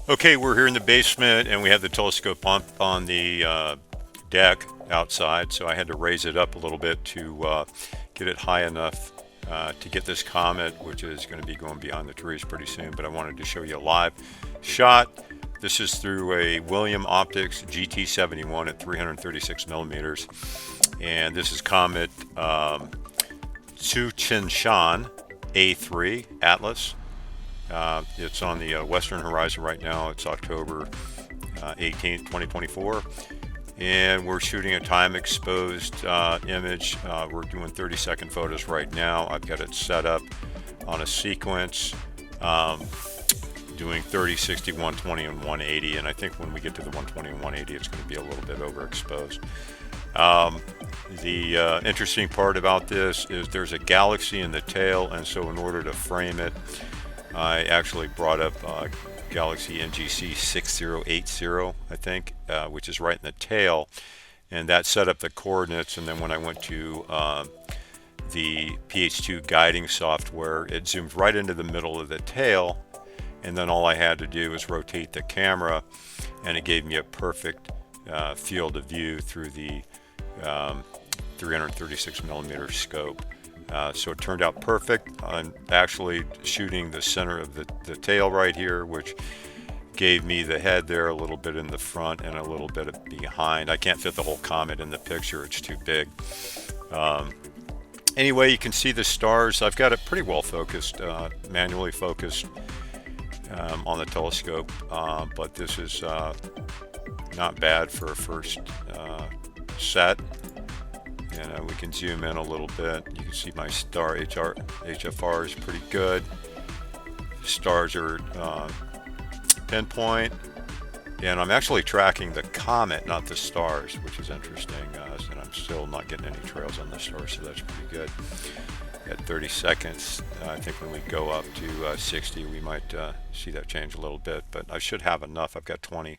Okay, we're here in the basement and we have the telescope on the deck outside, so I had to raise it up a little bit to get it high enough to get this comet, which is going to be going beyond the trees pretty soon. But I wanted to show you a live shot. This is through a William Optics GT71 at 336 millimeters, and this is Comet Tsuchinshan A3 Atlas. It's on the western horizon right now. It's October 18th, 2024. And we're shooting a time exposed image. We're doing 30-second photos right now. I've got it set up on a sequence, doing 30, 60, 120, and 180. And I think when we get to the 120 and 180, it's going to be a little bit overexposed. The interesting part about this is there's a galaxy in the tail, and so in order to frame it, I actually brought up Galaxy NGC 6080, I think, which is right in the tail, and that set up the coordinates. And then when I went to the PH2 guiding software, it zoomed right into the middle of the tail, and then all I had to do was rotate the camera, and it gave me a perfect field of view through the 336 millimeter scope. So it turned out perfect. I'm actually shooting the center of the tail right here, which gave me the head there, a little bit in the front and a little bit behind. I can't fit the whole comet in the picture, it's too big. Anyway, you can see the stars. I've got it pretty well focused, manually focused on the telescope, but this is not bad for a first set. And we can zoom in a little bit. You can see my star HFR is pretty good. Stars are pinpoint, and I'm actually tracking the comet, not the stars, which is interesting. And I'm still not getting any trails on the stars, so that's pretty good. At 30 seconds, I think when we go up to 60, we might see that change a little bit, but I should have enough. I've got 20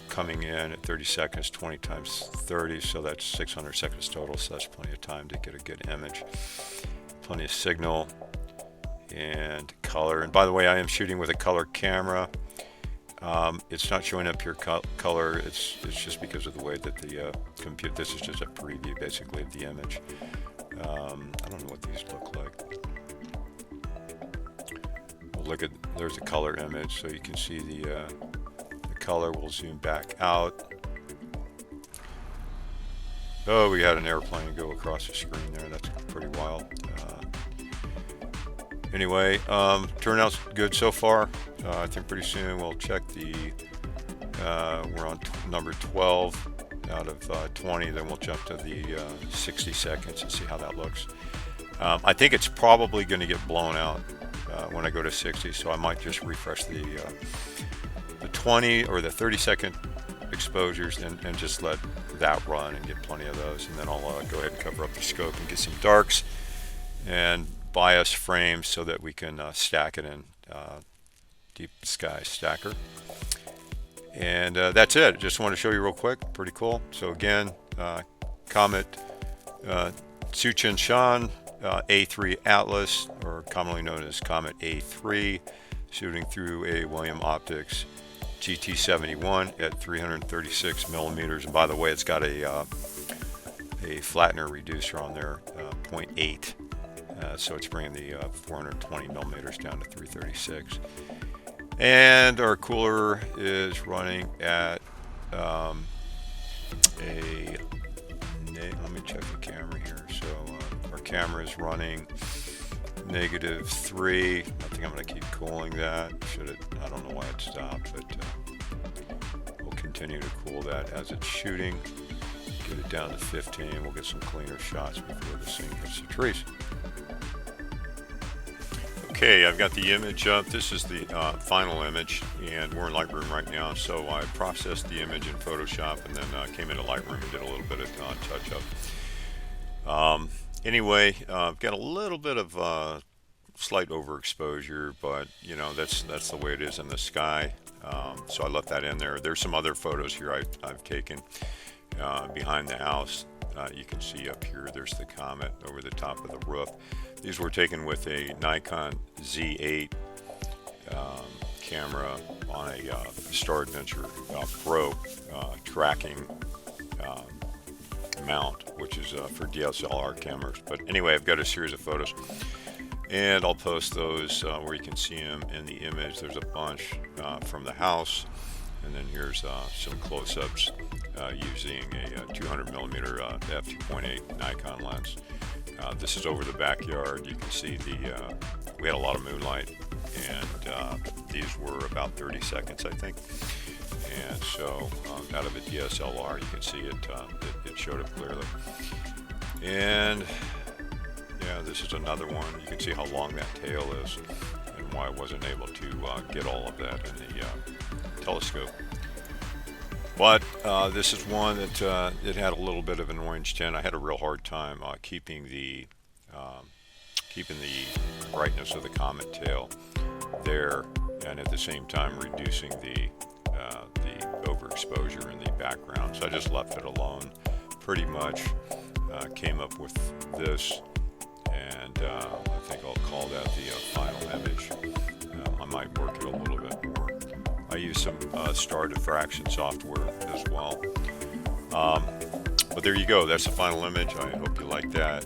coming in at 30 seconds, 20 times 30, so that's 600 seconds total, so that's plenty of time to get a good image. Plenty of signal and color. And by the way, I am shooting with a color camera. It's not showing up here color. It's just because of the way that the computer, this is just a preview basically of the image. I don't know what these look like. Well, look at, there's a color image, so you can see the color. Will zoom back out. Oh, we had an airplane go across the screen there. That's pretty wild. Anyway, turnout's good so far. I think pretty soon we'll check the, we're on number 12 out of 20, then we'll jump to the 60 seconds and see how that looks. I think it's probably going to get blown out when I go to 60, so I might just refresh the 20 or the 30-second exposures and just let that run and get plenty of those, and then I'll go ahead and cover up the scope and get some darks and bias frames so that we can stack it in deep sky stacker. And that's it. Just want to show you real quick. Pretty cool. So again, Comet Tsuchinshan A3 Atlas, or commonly known as Comet A3, shooting through a William Optics GT71 at 336 millimeters. And by the way, it's got a flattener reducer on there, 0.8. So it's bringing the 420 millimeters down to 336. And our cooler is running at let me check the camera here. So our camera is running -3. I think I'm going to keep cooling that. I don't know why it stopped, but we'll continue to cool that as it's shooting. Get it down to 15. We'll get some cleaner shots before this thing hits the trees. Okay, I've got the image up. This is the final image, and we're in Lightroom right now. So I processed the image in Photoshop and then came into Lightroom and did a little bit of touch-up. Anyway, I've got a little bit of slight overexposure, but you know, that's the way it is in the sky. So I left that in there. There's some other photos here I've taken behind the house. You can see up here, there's the comet over the top of the roof. These were taken with a Nikon Z8 camera on a Star Adventure Pro tracking mount, which is for DSLR cameras. But anyway, I've got a series of photos, and I'll post those where you can see them in the image. There's a bunch from the house, and then here's some close-ups using a 200mm f2.8 Nikon lens. This is over the backyard. You can see we had a lot of moonlight, and these were about 30 seconds, I think. And so out of a DSLR, you can see it showed it clearly. And yeah, this is another one. You can see how long that tail is and why I wasn't able to get all of that in the telescope. But this is one that it had a little bit of an orange tint. I had a real hard time keeping the brightness of the comet tail there, and at the same time reducing the overexposure in the background. So I just left it alone. Pretty much came up with this, and I think I'll call that the final image. I might work it a little bit more. I use some star diffraction software as well. But there you go. That's the final image. I hope you like that.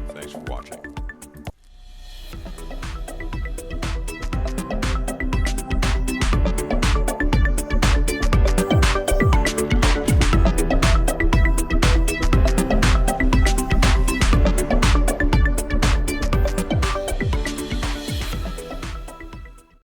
Thanks for watching.